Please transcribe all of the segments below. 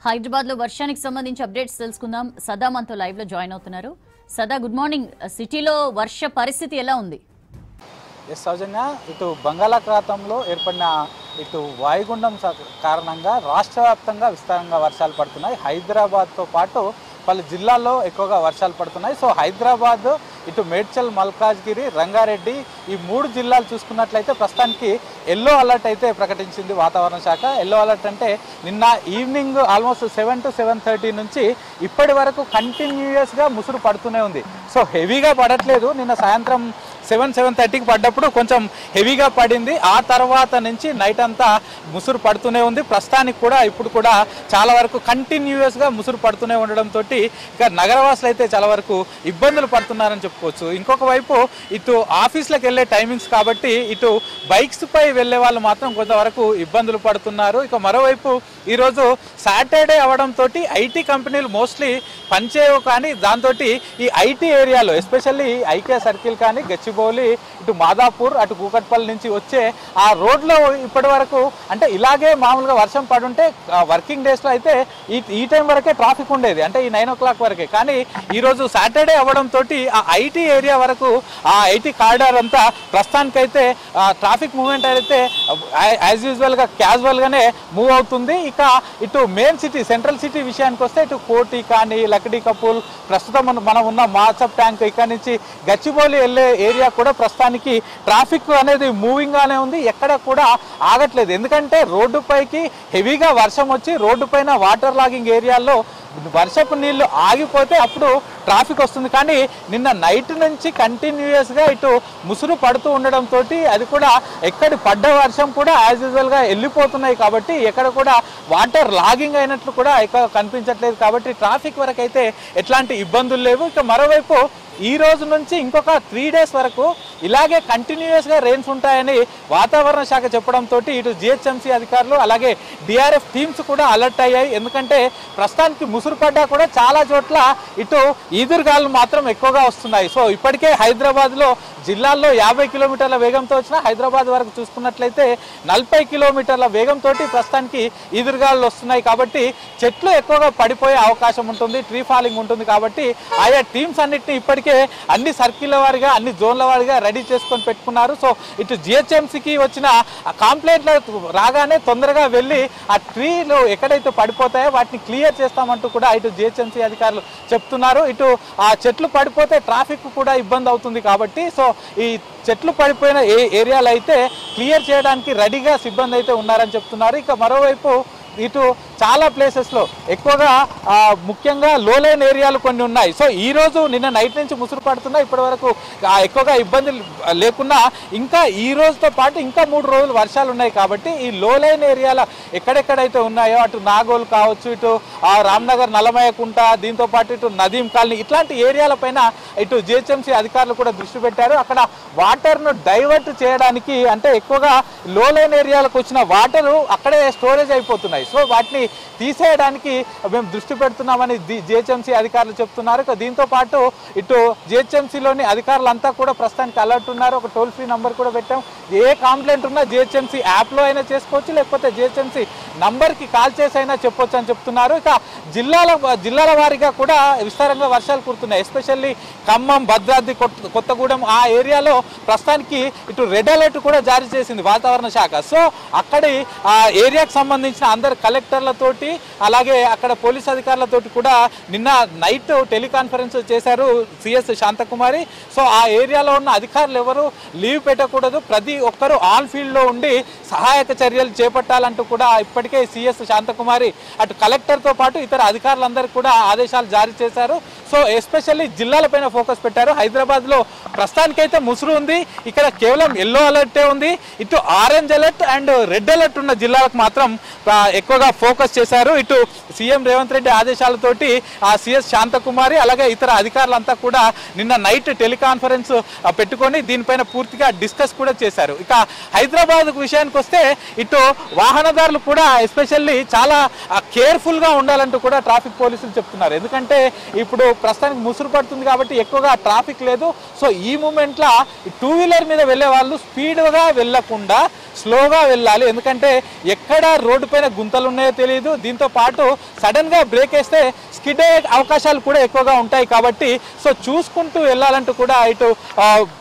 హైదరాబాద్ లో వర్షానికి సంబంధించి అప్డేట్స్ తెలుసుకుందాం. సదా మనతో లైవ్ లో జాయిన్ అవుతున్నారు. సదా, గుడ్ మార్నింగ్. సిటీలో వర్ష పరిస్థితి ఎలా ఉంది? ఎస్ సౌజన్య, ఇటు బంగాళాఖాతంలో ఏర్పడిన ఇటు వాయుగుండం కారణంగా రాష్ట్ర వ్యాప్తంగా విస్తారంగా వర్షాలు పడుతున్నాయి. హైదరాబాద్తో పాటు పలు జిల్లాల్లో ఎక్కువగా వర్షాలు పడుతున్నాయి. సో హైదరాబాద్, ఇటు మేడ్చల్, మల్కాజ్గిరి, రంగారెడ్డి ఈ మూడు జిల్లాలు చూసుకున్నట్లయితే ప్రస్తుతానికి ఎల్లో అలర్ట్ అయితే ప్రకటించింది వాతావరణ శాఖ. ఎల్లో అలర్ట్ అంటే నిన్న ఈవినింగ్ ఆల్మోస్ట్ 7 to 7:30 నుంచి ఇప్పటి వరకు కంటిన్యూయస్గా ముసురు పడుతూనే ఉంది. సో హెవీగా పడట్లేదు. నిన్న సాయంత్రం 7:30కి పడ్డప్పుడు కొంచెం హెవీగా పడింది. ఆ తర్వాత నుంచి నైట్ అంతా ముసురు పడుతూనే ఉంది. ప్రస్తుతానికి కూడా ఇప్పుడు కూడా చాలా వరకు కంటిన్యూయస్గా ముసురు పడుతూనే ఉండడంతో ఇక నగరవాసులు అయితే చాలా వరకు ఇబ్బందులు పడుతున్నారని చెప్పుకోవచ్చు. ఇంకొక వైపు ఇటు ఆఫీస్లకు వెళ్ళే టైమింగ్స్ కాబట్టి ఇటు బైక్స్ పై వెళ్ళే వాళ్ళు మాత్రం కొంతవరకు ఇబ్బందులు పడుతున్నారు. ఇక మరోవైపు ఈరోజు సాటర్డే అవడంతో ఐటీ కంపెనీలు మోస్ట్లీ పనిచేయవు. కానీ దాంతో ఈ ఐటీ ఏరియాలో ఎస్పెషల్లీ ఐకే సర్కిల్ కానీ, గచ్చిబౌలి, ఇటు మాదాపూర్, అటు కూకట్పల్లి నుంచి వచ్చే ఆ రోడ్లో ఇప్పటి వరకు అంటే ఇలాగే మామూలుగా వర్షం పడుంటే వర్కింగ్ డేస్లో అయితే ఈ టైం వరకే ట్రాఫిక్ ఉండేది, అంటే ఈ 9 o'clock వరకే. కానీ ఈరోజు సాటర్డే అవ్వడంతో ఆ ఐటీ ఏరియా వరకు ఆ ఐటీ కారిడార్ అంతా ప్రస్తుతానికైతే ట్రాఫిక్ మూవ్మెంట్ అయితే యాజ్ యూజువల్గా క్యాజువల్గానే మూవ్ అవుతుంది. ఇక ఇటు మెయిన్ సిటీ, సెంట్రల్ సిటీ విషయానికి వస్తే ఇటు కోటి కానీ, లక్డీ కపూల్, ప్రస్తుతం మనం ఉన్న మాచప్ ట్యాంక్, ఇక్కడ నుంచి గచ్చిబౌలి వెళ్ళే ఏరియా కూడా ప్రస్తుతానికి ట్రాఫిక్ అనేది మూవింగ్ గానే ఉంది, ఎక్కడ కూడా ఆగట్లేదు. ఎందుకంటే రోడ్డుపైకి హెవీగా వర్షం వచ్చి రోడ్డు పైన వాటర్ లాగింగ్ ఏరియాల్లో వర్షపు నీళ్లు ఆగిపోతే అప్పుడు ట్రాఫిక్ వస్తుంది. కానీ నిన్న నైట్ నుంచి కంటిన్యూయస్గా ఇటు ముసురు పడుతూ ఉండడంతో అది కూడా ఎక్కడి పడ్డ వర్షం కూడా యాజ్ యూజువల్గా వెళ్ళిపోతున్నాయి. కాబట్టి ఎక్కడ కూడా వాటర్ లాగింగ్ అయినట్లు కూడా ఎక్కడ కనిపించట్లేదు. కాబట్టి ట్రాఫిక్ వరకు అయితే ఎట్లాంటి ఇబ్బందులు లేవు. ఇక మరోవైపు ఈ రోజు నుంచి ఇంకొక 3 days వరకు ఇలాగే కంటిన్యూయస్గా రెయిన్స్ ఉంటాయని వాతావరణ శాఖ చెప్పడంతో ఇటు జిహెచ్ఎంసీ అధికారులు అలాగే డిఆర్ఎఫ్ టీమ్స్ కూడా అలర్ట్ అయ్యాయి. ఎందుకంటే ప్రస్తుతానికి ముసురు పడ్డా కూడా చాలా చోట్ల ఇటు ఈదురుగాలు మాత్రం ఎక్కువగా వస్తున్నాయి. సో ఇప్పటికే హైదరాబాద్లో జిల్లాల్లో 50 కిలోమీటర్ల వేగంతో వచ్చిన హైదరాబాద్ వరకు చూసుకున్నట్లయితే 40 కిలోమీటర్ల వేగంతో ప్రస్తుతానికి ఈదురుగాలు వస్తున్నాయి. కాబట్టి చెట్లు ఎక్కువగా పడిపోయే అవకాశం ఉంటుంది, ట్రీ ఫాలింగ్ ఉంటుంది. కాబట్టి ఆయా టీమ్స్ అన్నింటినీ ఇప్పటికే అన్ని సర్కిల్ వారిగా, అన్ని జోన్ల వారిగా రెడీ చేసుకొని పెట్టుకున్నారు. సో ఇటు జిహెచ్ఎంసీకి వచ్చిన కంప్లైంట్లు రాగానే తొందరగా వెళ్ళి ఆ ట్రీలు ఎక్కడైతే పడిపోతాయో వాటిని క్లియర్ చేస్తామంటూ కూడా ఇటు జిహెచ్ఎంసీ అధికారులు చెప్తున్నారు. ఇటు ఆ చెట్లు పడిపోతే ట్రాఫిక్ కూడా ఇబ్బంది అవుతుంది. కాబట్టి సో ఈ చెట్లు పడిపోయిన ఏరియాలు అయితే క్లియర్ చేయడానికి రెడీగా సిబ్బంది అయితే ఉన్నారని చెప్తున్నారు. ఇక మరోవైపు ఇటు చాలా ప్లేసెస్లో ఎక్కువగా ముఖ్యంగా లోలైన్ ఏరియాలు కొన్ని ఉన్నాయి. సో ఈరోజు నిన్న నైట్ నుంచి ముసురు పడుతున్నా ఇప్పటి వరకు ఎక్కువగా ఇబ్బందులు లేకున్నా ఇంకా ఈ రోజుతో పాటు ఇంకా 3 రోజులు వర్షాలు ఉన్నాయి. కాబట్టి ఈ లోలైన్ ఏరియాల ఎక్కడెక్కడైతే ఉన్నాయో అటు నాగోల్ కావచ్చు, ఇటు రామ్నగర్, నల్లమయ్య కుంట, దీంతో పాటు ఇటు నదీం కాలనీ, ఇట్లాంటి ఏరియాలపైన ఇటు జిహెచ్ఎంసీ అధికారులు కూడా దృష్టి పెట్టారు. అక్కడ వాటర్ను డైవర్ట్ చేయడానికి, అంటే ఎక్కువగా లోలైన్ ఏరియాలకు వచ్చిన వాటరు అక్కడే స్టోరేజ్ అయిపోతున్నాయి. సో వాటిని తీసేయడానికి మేము దృష్టి పెడుతున్నామని జిహెచ్ఎంసీ అధికారులు చెప్తున్నారు. దీంతో పాటు ఇటు జిహెచ్ఎంసీలోని అధికారులంతా కూడా ప్రస్తుతానికి అలర్ట్ ఉన్నారు. ఒక టోల్ ఫ్రీ నంబర్ కూడా పెట్టాం. ఏ కంప్లైంట్ ఉన్నా జిహెచ్ఎంసీ యాప్లో అయినా చేసుకోవచ్చు, లేకపోతే జిహెచ్ఎంసీ నంబర్కి కాల్ చేసి అయినా చెప్పొచ్చు అని చెప్తున్నారు. ఇక జిల్లాల వారీగా కూడా విస్తారంగా వర్షాలు కురుతున్నాయి. ఎస్పెషల్లీ ఖమ్మం, భద్రాద్రి కొత్తగూడెం ఆ ఏరియాలో ప్రస్తుతానికి ఇటు రెడ్ అలర్ట్ కూడా జారీ చేసింది వాతావరణ శాఖ. సో అక్కడి ఆ ఏరియాకు సంబంధించిన అందరు కలెక్టర్లతోటి అలాగే అక్కడ పోలీస్ అధికారులతోటి కూడా నిన్న నైట్ టెలికాన్ఫరెన్స్ చేశారు సిఎస్ శాంతకుమారి. సో ఆ ఏరియాలో ఉన్న అధికారులు ఎవరు లీవ్ పెట్టకూడదు, ప్రతి ఒక్కరూ ఆన్ ఫీల్డ్లో ఉండి సహాయక చర్యలు చేపట్టాలంటూ కూడా ఇప్పటికే సిఎస్ శాంతకుమారి అటు కలెక్టర్తో పాటు ఇతర అధికారులందరికీ కూడా ఆదేశాలు జారీ చేశారు. సో ఎస్పెషల్లీ జిల్లాలపైన ఫోకస్ పెట్టారు. హైదరాబాద్లో ప్రస్తుతానికైతే ముసురు ఉంది, ఇక్కడ కేవలం ఎల్లో అలర్టే ఉంది. ఇటు orange alert and red alert ఉన్న జిల్లాలకు మాత్రం ఎక్కువగా ఫోకస్ చేశారు. ఇటు సీఎం రేవంత్ రెడ్డి ఆదేశాలతోటి ఆ సిఎస్ శాంతకుమారి అలాగే ఇతర అధికారులంతా కూడా నిన్న నైట్ టెలికాన్ఫరెన్స్ పెట్టుకొని దీనిపైన పూర్తిగా డిస్కస్ కూడా చేశారు. ఇక హైదరాబాద్ విషయానికి వస్తే ఇటు వాహనదారులు కూడా ఎస్పెషల్లీ చాలా కేర్ఫుల్గా ఉండాలంటూ కూడా ట్రాఫిక్ పోలీసులు చెప్తున్నారు. ఎందుకంటే ఇప్పుడు ప్రస్తుతానికి ముసురు పడుతుంది కాబట్టి ఎక్కువగా ట్రాఫిక్ లేదు. సో ఈ మూమెంట్లో 2 వీలర్ మీద వెళ్ళే వాళ్ళు స్పీడ్గా వెళ్ళకుండా స్లోగా వెళ్ళాలి. ఎందుకంటే ఎక్కడ రోడ్డు పైన గుంతలు ఉన్నాయో తెలియదు, తెలియదు. దీంతో పాటు సడన్గా బ్రేక్ వేస్తే స్కిడ్ అయ్యే అవకాశాలు కూడా ఎక్కువగా ఉంటాయి కాబట్టి సో చూసుకుంటూ వెళ్ళాలంటూ కూడా ఇటు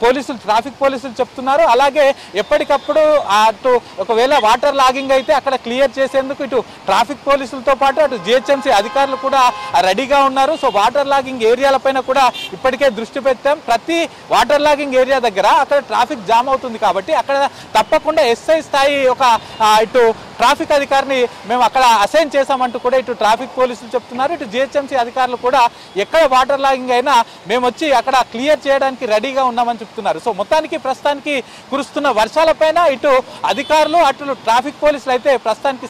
పోలీసులు ట్రాఫిక్ పోలీసులు చెప్తున్నారు. అలాగే ఎప్పటికప్పుడు అటు ఒకవేళ వాటర్ లాగింగ్ అయితే అక్కడ క్లియర్ చేసేందుకు ఇటు ట్రాఫిక్ పోలీసులతో పాటు అటు జిహెచ్ఎంసీ అధికారులు కూడా రెడీగా ఉన్నారు. సో వాటర్ లాగింగ్ ఏరియాలపైన కూడా ఇప్పటికే దృష్టి పెట్టాం. ప్రతి వాటర్ లాగింగ్ ఏరియా దగ్గర అక్కడ ట్రాఫిక్ జామ్ అవుతుంది కాబట్టి అక్కడ తప్పకుండా ఎస్ఐ స్థాయి ఒక ఇటు ట్రాఫిక్ అధికారిని మేము అక్కడ అసైన్ చేశామంటూ కూడా ఇటు ట్రాఫిక్ పోలీసులు చెప్తున్నారు. ఇటు జిహెచ్ఎంసీ అధికారులు కూడా ఎక్కడ వాటర్ లాగింగ్ అయినా మేము వచ్చి అక్కడ క్లియర్ చేయడానికి రెడీగా ఉన్నామని చెప్తున్నారు. సో మొత్తానికి ప్రస్తుతానికి కురుస్తున్న వర్షాలపైన ఇటు అధికారులు అటు ట్రాఫిక్ పోలీసులు అయితే ప్రస్తుతానికి